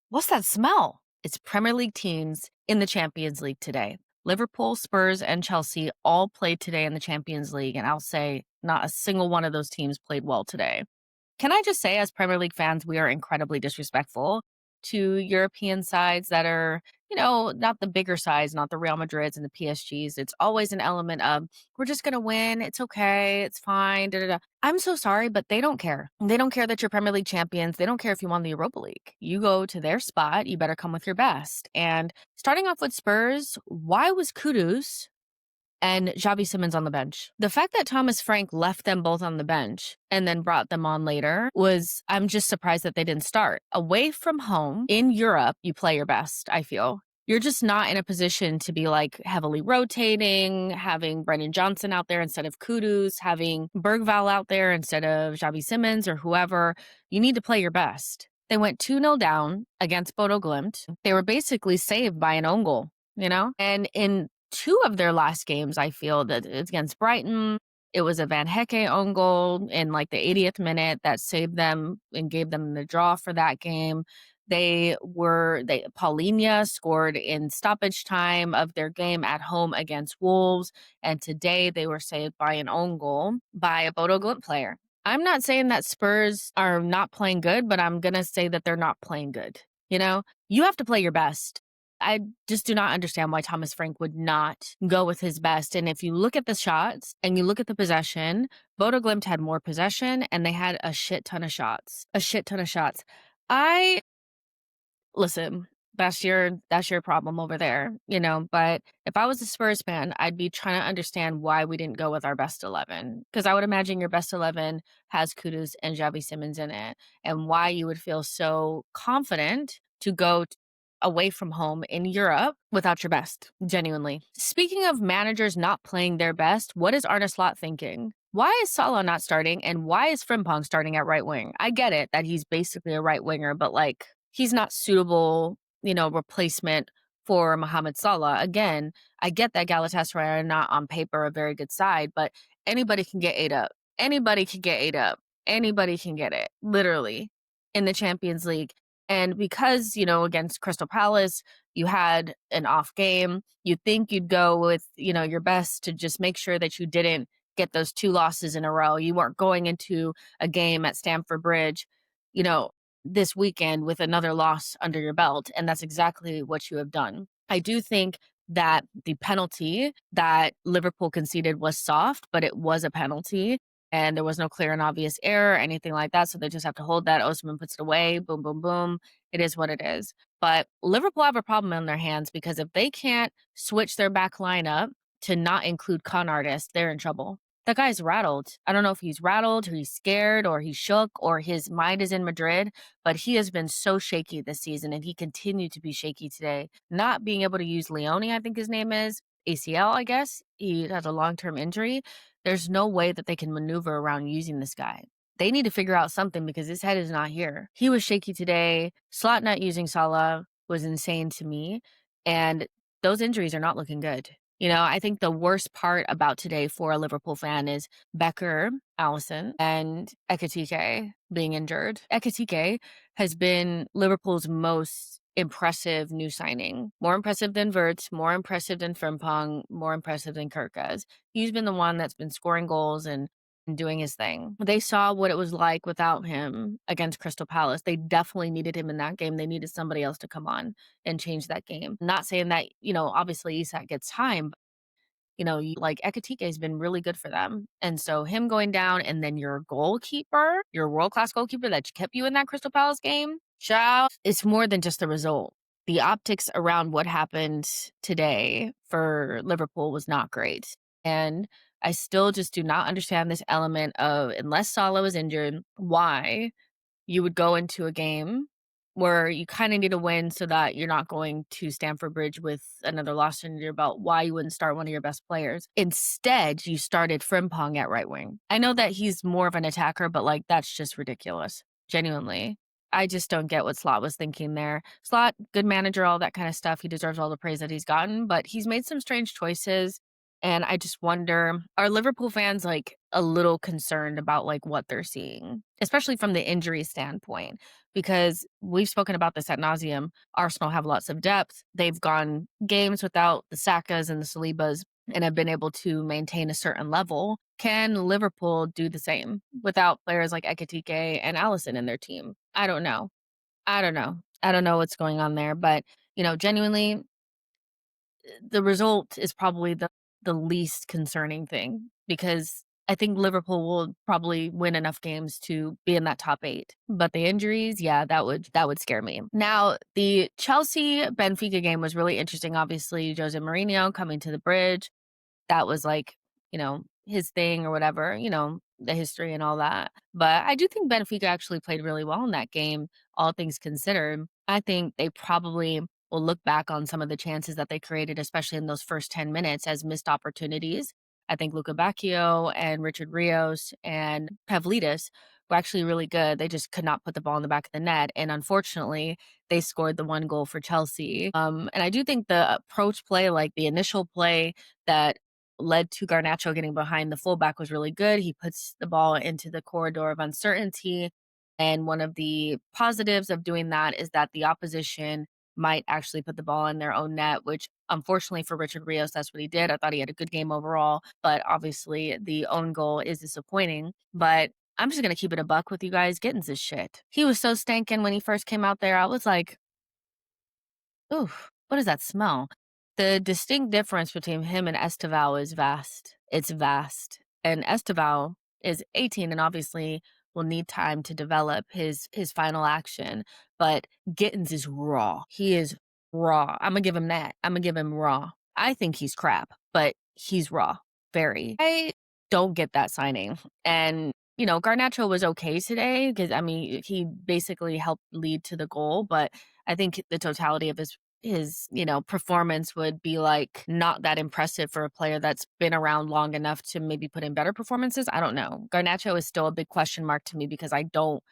What's that smell? It's Premier League teams in the Champions League today. Liverpool, Spurs, and Chelsea all played today in the Champions League, and I'll say not a single one of those teams played well today. Can I just say, as Premier League fans, we are incredibly disrespectful to European sides that are, not the bigger sides, not the Real Madrids and the PSGs. It's always an element of, we're just going to win. It's okay. It's fine. Da, da, da. I'm so sorry, but they don't care. They don't care that you're Premier League champions. They don't care if you won the Europa League. You go to their spot, you better come with your best. And starting off with Spurs, why was Kudus and Xavi Simons on the bench? The fact that Thomas Frank left them both on the bench and then brought them on later I'm just surprised that they didn't start. Away from home in Europe, you play your best, I feel. You're just not in a position to be like heavily rotating, having Brendan Johnson out there instead of Kudus, having Bergval out there instead of Xavi Simons or whoever. You need to play your best. They went 2-0 down against Bodo Glimt. They were basically saved by an own goal, And in two of their last games, I feel that it's against Brighton. It was a Van Hecke own goal in like the 80th minute that saved them and gave them the draw for that game. Paulinho scored in stoppage time of their game at home against Wolves. And today they were saved by an own goal by a Bodo Glimt player. I'm not saying that Spurs are not playing good, but I'm going to say that they're not playing good. You have to play your best. I just do not understand why Thomas Frank would not go with his best. And if you look at the shots and you look at the possession, Bodo Glimt had more possession and they had a shit ton of shots. Listen, that's your problem over there, but if I was a Spurs fan, I'd be trying to understand why we didn't go with our best 11. Because I would imagine your best 11 has Kudus and Xavi Simons in it, and why you would feel so confident to go away from home in Europe without your best, genuinely. Speaking of managers not playing their best, what is Arne Slot thinking? Why is Salah not starting, and why is Frimpong starting at right wing? I get it that he's basically a right winger, but he's not suitable, replacement for Mohamed Salah. Again, I get that Galatasaray are not on paper a very good side, but anybody can get ate up. Anybody can get ate up. Anybody can get it, literally, in the Champions League. And because, against Crystal Palace, you had an off game, you'd think you'd go with, your best to just make sure that you didn't get those 2 losses in a row. You weren't going into a game at Stamford Bridge, this weekend with another loss under your belt. And that's exactly what you have done. I do think that the penalty that Liverpool conceded was soft, but it was a penalty. And there was no clear and obvious error or anything like that. So they just have to hold that. Osman puts it away. Boom, boom, boom. It is what it is. But Liverpool have a problem in their hands because if they can't switch their back line up to not include con artists, they're in trouble. That guy's rattled. I don't know if he's rattled or he's scared or he's shook or his mind is in Madrid, but he has been so shaky this season and he continued to be shaky today. Not being able to use Leone, I think his name is, ACL, I guess. He has a long-term injury. There's no way that they can maneuver around using this guy. They need to figure out something because his head is not here. He was shaky today. Slot not using Salah was insane to me. And those injuries are not looking good. I think the worst part about today for a Liverpool fan is Becker, Alisson, and Ekitike being injured. Ekitike has been Liverpool's most impressive new signing. More impressive than Wirtz, more impressive than Frimpong, more impressive than Kirkas. He's been the one that's been scoring goals and doing his thing. They saw what it was like without him against Crystal Palace. They definitely needed him in that game. They needed somebody else to come on and change that game. Not saying that, obviously Isak gets time, but, Ekitike has been really good for them. And so him going down and then your goalkeeper, your world-class goalkeeper that kept you in that Crystal Palace game, child, it's more than just the result. The optics around what happened today for Liverpool was not great. And I still just do not understand this element of, unless Salah was injured, why you would go into a game where you kind of need a win so that you're not going to Stamford Bridge with another loss under your belt, why you wouldn't start one of your best players. Instead, you started Frimpong at right wing. I know that he's more of an attacker, but that's just ridiculous. Genuinely. I just don't get what Slot was thinking there. Slot, good manager, all that kind of stuff. He deserves all the praise that he's gotten, but he's made some strange choices. And I just wonder, are Liverpool fans like a little concerned about like what they're seeing, especially from the injury standpoint? Because we've spoken about this at nauseum. Arsenal have lots of depth. They've gone games without the Sakas and the Salibas and have been able to maintain a certain level. Can Liverpool do the same without players like Ekitike and Allison in their team? I don't know. I don't know. I don't know what's going on there, but genuinely, the result is probably the least concerning thing because I think Liverpool will probably win enough games to be in that top 8. But the injuries, yeah, that would scare me. Now, the Chelsea Benfica game was really interesting. Obviously, Jose Mourinho coming to the bridge, that was like, his thing or whatever, the history and all that. But I do think Benfica actually played really well in that game, all things considered. I think they probably will look back on some of the chances that they created, especially in those first 10 minutes, as missed opportunities. I think Luca Bacchio and Richard Rios and Pavlidis were actually really good. They just could not put the ball in the back of the net. And unfortunately, they scored the one goal for Chelsea. And I do think the approach play, like the initial play that led to Garnacho getting behind the fullback was really good. He puts the ball into the corridor of uncertainty. And one of the positives of doing that is that the opposition might actually put the ball in their own net, which unfortunately for Richard Rios, that's what he did. I thought he had a good game overall, but obviously the own goal is disappointing. But I'm just going to keep it a buck with you guys. Gittins is shit. He was so stankin' when he first came out there. I was like, ooh, what does that smell? The distinct difference between him and Esteval is vast. It's vast. And Esteval is 18 and obviously will need time to develop his final action. But Gittins is raw. He is raw. I'm gonna give him that. I'm gonna give him raw. I think he's crap, but he's raw. Very. I don't get that signing. And Garnacho was okay today because I mean he basically helped lead to the goal, but I think the totality of his performance would be like not that impressive for a player that's been around long enough to maybe put in better performances. I don't know. Garnacho is still a big question mark to me because I don't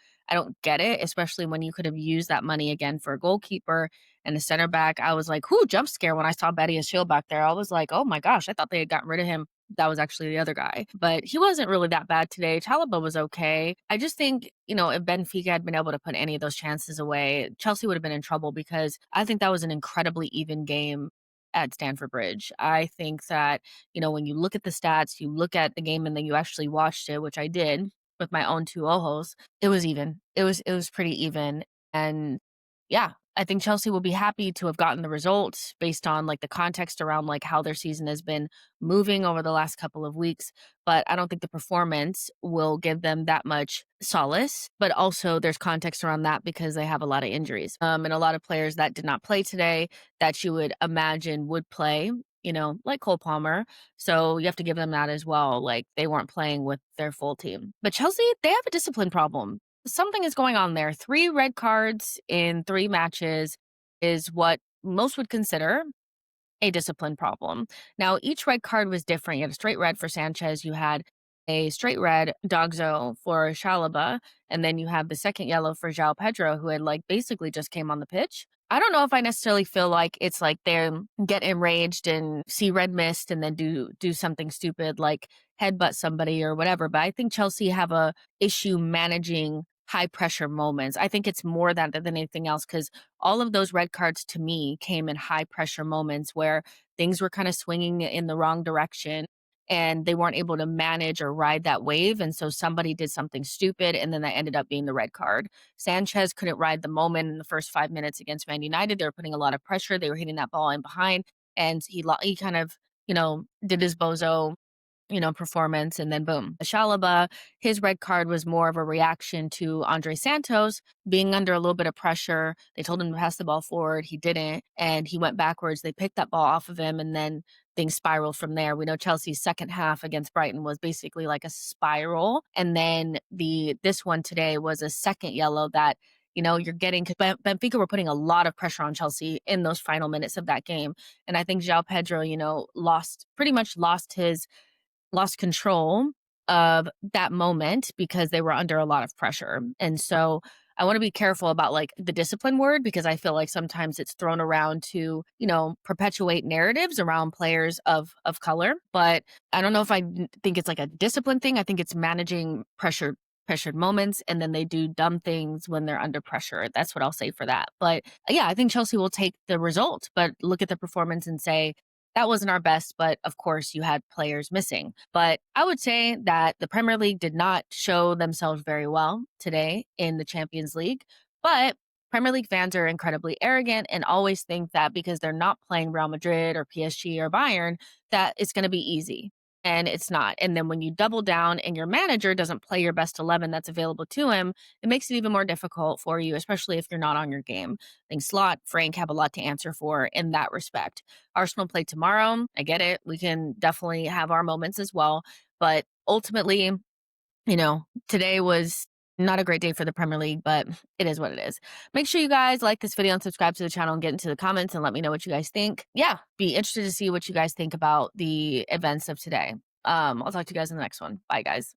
get it, especially when you could have used that money again for a goalkeeper and a center back. I was like, whoo, jump scare when I saw Betty and Shield back there. I was like, oh my gosh, I thought they had gotten rid of him. That was actually the other guy. But he wasn't really that bad today. Chalaba was okay. I just think, if Benfica had been able to put any of those chances away, Chelsea would have been in trouble because I think that was an incredibly even game at Stamford Bridge. I think that, when you look at the stats, you look at the game and then you actually watched it, which I did with my own two ojos, it was even. It was pretty even. And yeah, I think Chelsea will be happy to have gotten the results based on like the context around like how their season has been moving over the last couple of weeks. But I don't think the performance will give them that much solace. But also there's context around that because they have a lot of injuries. And a lot of players that did not play today that you would imagine would play, like Cole Palmer. So you have to give them that as well. Like they weren't playing with their full team. But Chelsea, they have a discipline problem. Something is going on there. 3 red cards in 3 matches is what most would consider a discipline problem. Now, each red card was different. You had a straight red for Sanchez, you had a straight red Dogzo for Shalaba, and then you have the second yellow for João Pedro, who had like basically just came on the pitch. I don't know if I necessarily feel like it's like they get enraged and see red mist and then do something stupid like headbutt somebody or whatever. But I think Chelsea have a issue managing high pressure moments. I think it's more that than anything else because all of those red cards to me came in high pressure moments where things were kind of swinging in the wrong direction and they weren't able to manage or ride that wave. And so somebody did something stupid and then that ended up being the red card. Sanchez couldn't ride the moment in the first 5 minutes against Man United. They were putting a lot of pressure. They were hitting that ball in behind and he kind of, did his bozo performance, and then boom. Shalaba, his red card was more of a reaction to Andre Santos being under a little bit of pressure. They told him to pass the ball forward. He didn't, and he went backwards. They picked that ball off of him, and then things spiraled from there. We know Chelsea's second half against Brighton was basically like a spiral, and then this one today was a second yellow that you're getting because Benfica were putting a lot of pressure on Chelsea in those final minutes of that game. And I think João Pedro, pretty much lost control of that moment because they were under a lot of pressure. And so I want to be careful about like the discipline word because I feel like sometimes it's thrown around to, perpetuate narratives around players of color. But I don't know if think it's like a discipline thing. I think it's managing pressured moments, and then they do dumb things when they're under pressure. That's what I'll say for that. But yeah, I think Chelsea will take the result, but look at the performance and say, that wasn't our best, but of course you had players missing. But I would say that the Premier League did not show themselves very well today in the Champions League. But Premier League fans are incredibly arrogant and always think that because they're not playing Real Madrid or PSG or Bayern, that it's going to be easy. And it's not. And then when you double down and your manager doesn't play your best 11 that's available to him, it makes it even more difficult for you, especially if you're not on your game. I think Slot, Frank have a lot to answer for in that respect. Arsenal play tomorrow. I get it. We can definitely have our moments as well. But ultimately, today was not a great day for the Premier League, but it is what it is. Make sure you guys like this video and subscribe to the channel and get into the comments and let me know what you guys think. Yeah, be interested to see what you guys think about the events of today. I'll talk to you guys in the next one. Bye, guys.